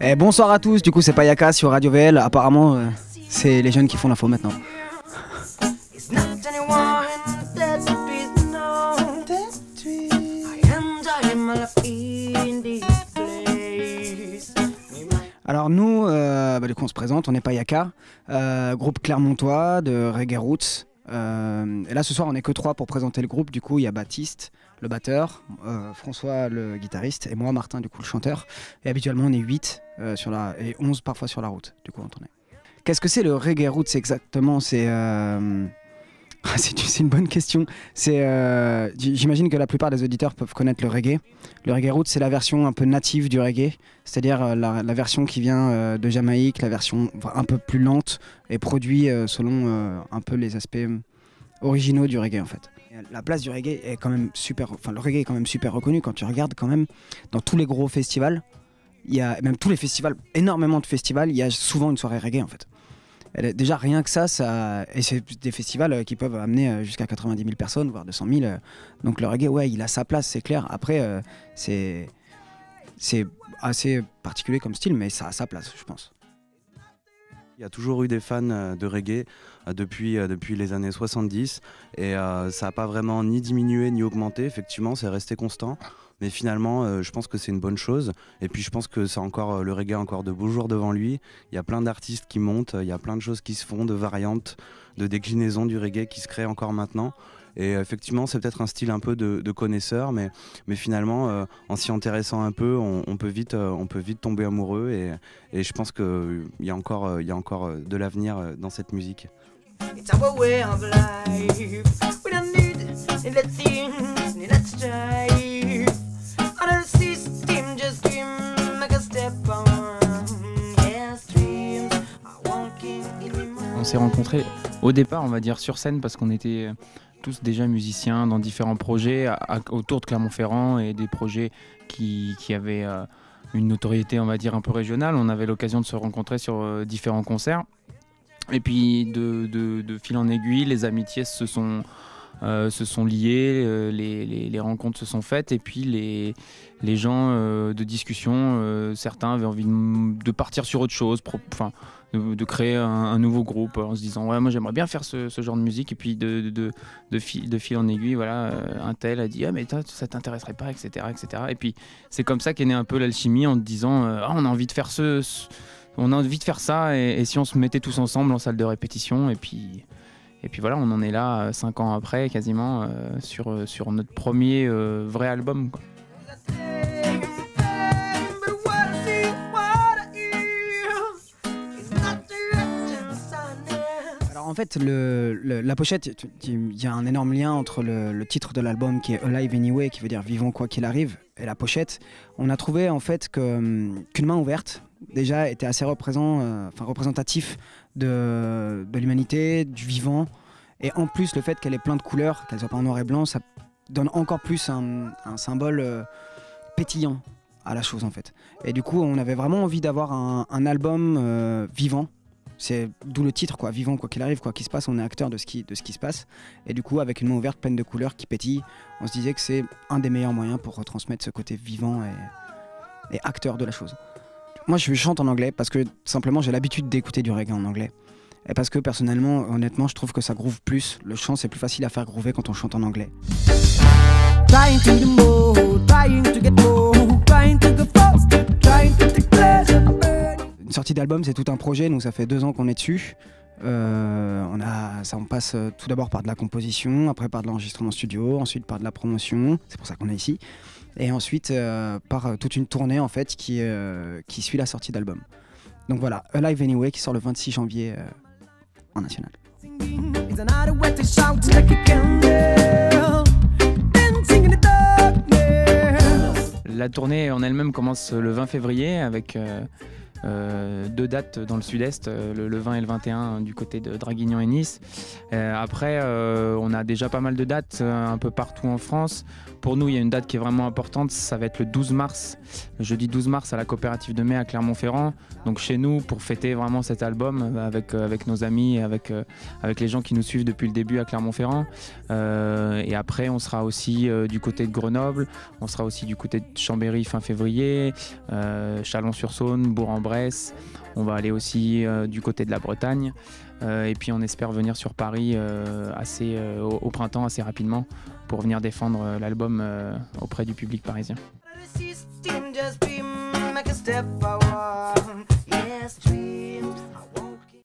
Et bonsoir à tous, du coup c'est Payaka sur Radio VL, apparemment c'est les jeunes qui font l'info maintenant. Alors nous, du coup on se présente, on est Payaka, groupe clermontois de reggae roots. Et là ce soir on n'est que 3 pour présenter le groupe, du coup il y a Baptiste, le batteur, François le guitariste et moi Martin du coup le chanteur. Et habituellement on est 8 et 11 parfois sur la route, du coup on tournait. Qu'est-ce que c'est le reggae roots exactement? C'est une bonne question. J'imagine que la plupart des auditeurs peuvent connaître le reggae. Le reggae roots, c'est la version un peu native du reggae, c'est-à-dire la version qui vient de Jamaïque, la version un peu plus lente et produite selon un peu les aspects originaux du reggae en fait. La place du reggae est quand même super, le reggae est quand même super reconnu quand tu regardes quand même dans tous les gros festivals, même tous les festivals, énormément de festivals, il y a souvent une soirée reggae en fait. Déjà rien que ça, et c'est des festivals qui peuvent amener jusqu'à 90 000 personnes, voire 200 000. Donc le reggae, ouais, il a sa place, c'est clair. Après, c'est assez particulier comme style, mais ça a sa place, je pense. Il y a toujours eu des fans de reggae depuis les années 70 et ça n'a pas vraiment ni diminué ni augmenté, effectivement, c'est resté constant. Mais finalement, je pense que c'est une bonne chose. Et puis je pense que le reggae a encore de beaux jours devant lui. Il y a plein d'artistes qui montent, il y a plein de choses qui se font, de variantes, de déclinaisons du reggae qui se créent encore maintenant. Et effectivement, c'est peut-être un style un peu de connaisseur, mais finalement, en s'y intéressant un peu, on peut vite tomber amoureux. Et je pense qu'il y a encore de l'avenir dans cette musique. It's our way of life. We don't need the things, need that strife. Other system just dream, make a step on. Yes, dreams are walking in my mind. On s'est rencontrés au départ, on va dire, sur scène parce qu'on était tous déjà musiciens dans différents projets autour de Clermont-Ferrand et des projets qui avaient une notoriété, on va dire, un peu régionale. On avait l'occasion de se rencontrer sur différents concerts. Et puis de fil en aiguille, les amitiés se sont liées, les rencontres se sont faites et puis les gens de discussion, certains avaient envie de partir sur autre chose, de créer un nouveau groupe en se disant ouais moi j'aimerais bien faire ce genre de musique et puis de fil en aiguille voilà un tel a dit ah mais toi ça t'intéresserait pas etc. Et puis c'est comme ça qu'est née un peu l'alchimie en te disant on a envie de faire on a envie de faire ça et si on se mettait tous ensemble en salle de répétition et puis voilà, on en est là 5 ans après quasiment sur notre premier vrai album quoi. Alors en fait, la pochette, il y a un énorme lien entre le titre de l'album qui est Alive Anyway, qui veut dire vivons quoi qu'il arrive, et la pochette. On a trouvé en fait qu'une main ouverte déjà était assez représentatif de l'humanité, du vivant. Et en plus, le fait qu'elle ait plein de couleurs, qu'elle soit pas en noir et blanc, ça donne encore plus un symbole pétillant à la chose en fait. Et du coup, on avait vraiment envie d'avoir un album vivant. C'est d'où le titre, quoi, vivant quoi qu'il arrive, quoi qu'il se passe, on est acteur de ce qui se passe. Et du coup, avec une main ouverte pleine de couleurs qui pétille, on se disait que c'est un des meilleurs moyens pour retransmettre ce côté vivant et acteur de la chose. Moi je chante en anglais parce que simplement j'ai l'habitude d'écouter du reggae en anglais. Et parce que personnellement, honnêtement, je trouve que ça groove plus. Le chant c'est plus facile à faire groover quand on chante en anglais. Une sortie d'album c'est tout un projet, donc ça fait 2 ans qu'on est dessus. On passe tout d'abord par de la composition, après par de l'enregistrement studio, ensuite par de la promotion, c'est pour ça qu'on est ici, et ensuite par toute une tournée en fait qui suit la sortie d'album. Donc voilà, Alive Anyway qui sort le 26 janvier en national. La tournée en elle-même commence le 20 février avec 2 dates dans le sud-est, le 20 et le 21 du côté de Draguignan et Nice. Après, on a déjà pas mal de dates un peu partout en France. Pour nous, il y a une date qui est vraiment importante, ça va être le 12 mars, le jeudi 12 mars à la coopérative de mai à Clermont-Ferrand. Donc chez nous, pour fêter vraiment cet album avec nos amis et avec les gens qui nous suivent depuis le début à Clermont-Ferrand. Et après, on sera aussi du côté de Grenoble, on sera aussi du côté de Chambéry fin février, Chalon-sur-Saône, Bourg-en-Bresse. On va aller aussi du côté de la Bretagne. Et puis on espère venir sur Paris au printemps assez rapidement pour venir défendre l'album auprès du public parisien.